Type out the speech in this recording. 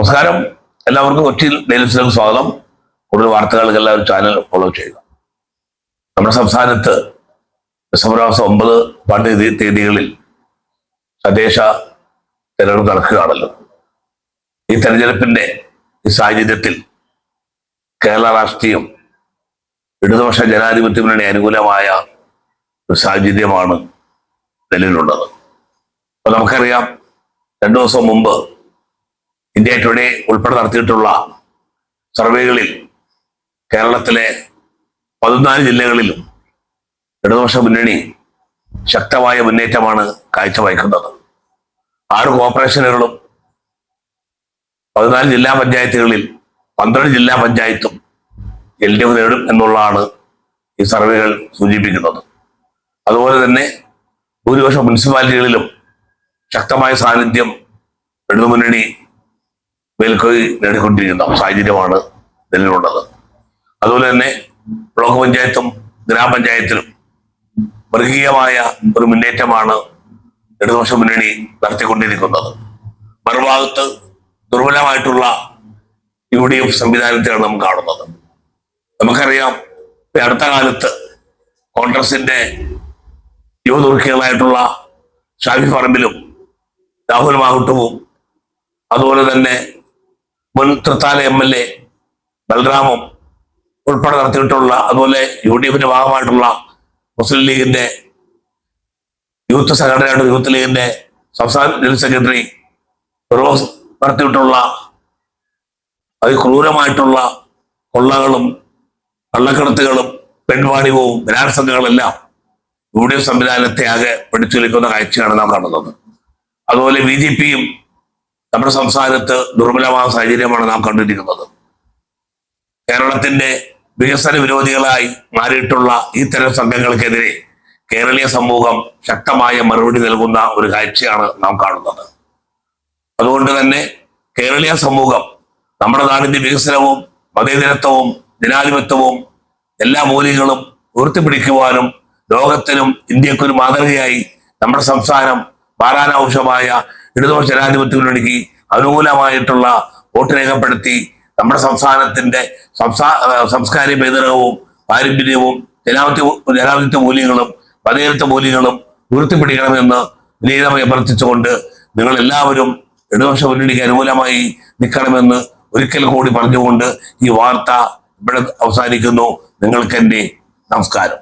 നമസ്കാരം. എല്ലാവർക്കും കൊച്ചിയിൽ ഡെയിലിസിലേക്ക് സ്വാഗതം. കൂടുതൽ വാർത്തകൾക്ക് എല്ലാവരും ചാനൽ ഫോളോ ചെയ്യുക. നമ്മുടെ സംസ്ഥാനത്ത് ഡിസംബർ മാസം 9 തീയതികളിൽ തദ്ദേശ തെരഞ്ഞെടുപ്പ് നടക്കുകയാണല്ലോ. ഈ തെരഞ്ഞെടുപ്പിന്റെ ഈ സാഹചര്യത്തിൽ കേരള രാഷ്ട്രീയം ഇടതുപക്ഷ ജനാധിപത്യ മുന്നണി അനുകൂലമായ ഒരു സാഹചര്യമാണ് നിലവിലുള്ളത്. അപ്പൊ നമുക്കറിയാം, 2 ദിവസം മുമ്പ് ഇന്ത്യ ടുഡേ ഉൾപ്പെടെ നടത്തിയിട്ടുള്ള സർവേകളിൽ കേരളത്തിലെ 14 ജില്ലകളിലും ഇടതുപക്ഷ മുന്നണി ശക്തമായ മുന്നേറ്റമാണ് കാഴ്ചവയ്ക്കുന്നത്. 6 കോർപ്പറേഷനുകളും 14 ജില്ലാ പഞ്ചായത്തുകളിൽ 12 ജില്ലാ പഞ്ചായത്തും LDF നേടും എന്നുള്ളതാണ് ഈ സർവേകൾ സൂചിപ്പിക്കുന്നത്. അതുപോലെ തന്നെ ഭൂരിപക്ഷം മുനിസിപ്പാലിറ്റികളിലും ശക്തമായ സാന്നിധ്യം ഇടതുമുന്നണി മേൽക്കൈ നേടിക്കൊണ്ടിരിക്കുന്ന സാഹചര്യമാണ് നിലവിലുള്ളത്. അതുപോലെ തന്നെ ബ്ലോക്ക് പഞ്ചായത്തും ഗ്രാമപഞ്ചായത്തിലും മൃഗീയമായ ഒരു മുന്നേറ്റമാണ് ഇടതുപക്ഷ മുന്നണി നടത്തിക്കൊണ്ടിരിക്കുന്നത്. മറുഭാഗത്ത് ദുർബലമായിട്ടുള്ള UDF സംവിധാനത്തെയാണ് നാം കാണുന്നത്. നമുക്കറിയാം, അടുത്ത കാലത്ത് കോൺഗ്രസിന്റെ യുവതുർക്കികളായിട്ടുള്ള ഷാഫി പറമ്പിലും രാഹുൽ മാഹുട്ടുവും അതുപോലെ തന്നെ മുൻ തൃത്താല MLA ബൽറാമും ഉൾപ്പെടെ നടത്തിയിട്ടുള്ള, അതുപോലെ UDFന്റെ ഭാഗമായിട്ടുള്ള മുസ്ലിം ലീഗിന്റെ യൂത്ത് സംഘടനയായിട്ട് യൂത്ത് ലീഗിന്റെ സംസ്ഥാന ജനറൽ സെക്രട്ടറി ഫിറോസ് നടത്തിയിട്ടുള്ള അതിക്രൂരമായിട്ടുള്ള കൊള്ളകളും കള്ളക്കടത്തുകളും പെൺവാണിഭവും ബലാത്സംഗങ്ങളെല്ലാം UDF സംവിധാനത്തെ ആകെ പിടിച്ചുലിക്കുന്ന കാഴ്ചയാണ് നാം കാണുന്നത്. അതുപോലെ BJPയും നമ്മുടെ സംസ്ഥാനത്ത് ദുർബലമായ സാഹചര്യമാണ് നാം കണ്ടിരിക്കുന്നത്. കേരളത്തിന്റെ വികസന വിരോധികളായി മാറിയിട്ടുള്ള ഈ തരം സംഘങ്ങൾക്കെതിരെ കേരളീയ സമൂഹം ശക്തമായ മറുപടി നൽകുന്ന ഒരു കാഴ്ചയാണ് നാം കാണുന്നത്. അതുകൊണ്ട് തന്നെ കേരളീയ സമൂഹം നമ്മുടെ നാടിന്റെ വികസനവും മതേതരത്വവും ജനാധിപത്യവും എല്ലാ മൂല്യങ്ങളും ഉയർത്തിപ്പിടിക്കുവാനും ലോകത്തിനും ഇന്ത്യക്കൊരു മാതൃകയായി നമ്മുടെ സംസ്ഥാനം മാറാനാവശ്യമായ ഇടതുപക്ഷ ജനാധിപത്യ മുന്നണിക്ക് അനുകൂലമായിട്ടുള്ള വോട്ട് രേഖപ്പെടുത്തി നമ്മുടെ സംസ്ഥാനത്തിന്റെ സംസ്കാര പൈതൃകവും പാരമ്പര്യവും ജനാധിപത്യ മൂല്യങ്ങളും മതേതരത്വ മൂല്യങ്ങളും ഉയർത്തിപ്പിടിക്കണമെന്ന് വിനീതമായി അഭ്യർത്ഥിച്ചുകൊണ്ട് നിങ്ങൾ എല്ലാവരും ഇടതുപക്ഷ മുന്നണിക്ക് അനുകൂലമായി നിൽക്കണമെന്ന് ഒരിക്കൽ കൂടി പറഞ്ഞുകൊണ്ട് ഈ വാർത്ത ഇവിടെ അവസാനിക്കുന്നു. നിങ്ങൾക്ക് എൻ്റെ നമസ്കാരം.